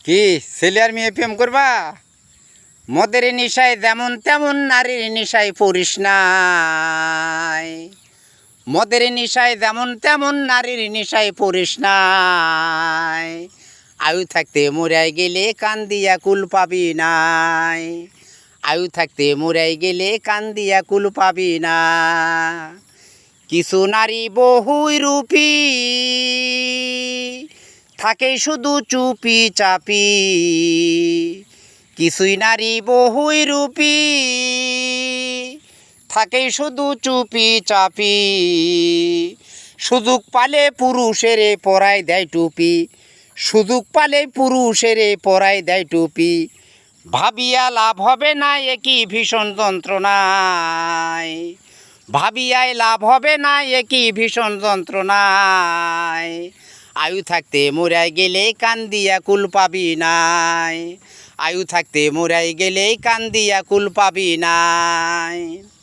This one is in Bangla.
কি ছেলে আর মেয়ে প্রেম করবা? মদের নিশায় যেমন তেমন নারীর নিশায় পড়িস নাই। মদের নিশায় যেমন তেমন নারীর নিশায় পড়িস নাই। আয়ু থাকতে মরাই গেলে কান দিয়া কুল পাবি নাই। আয়ু থাকতে মরাই গেলে কান দিয়া কুল পাবি না। কিছু নারী বহুই রূপী থাকে শুধু চুপি চাপি। কিছুই নারী বহুই রূপী থাকে শুধু চুপি চাপি। সুযোগ পালে পুরুষেরে পরায় দেয় টুপি। সুযোগ পালে পুরুষেরে পরায় দেয় টুপি। ভাবিয়া লাভ হবে না একই ভীষণ যন্ত্রণায়। ভাবিয়াই লাভ হবে না একই ভীষণ যন্ত্রণায়। আয়ু থাকতে মরাই গেলে কান দিয়া কুল পাবি নাই। আয়ু থাকতে মরাই গেলে কান দিয়া কুল পাবি নাই।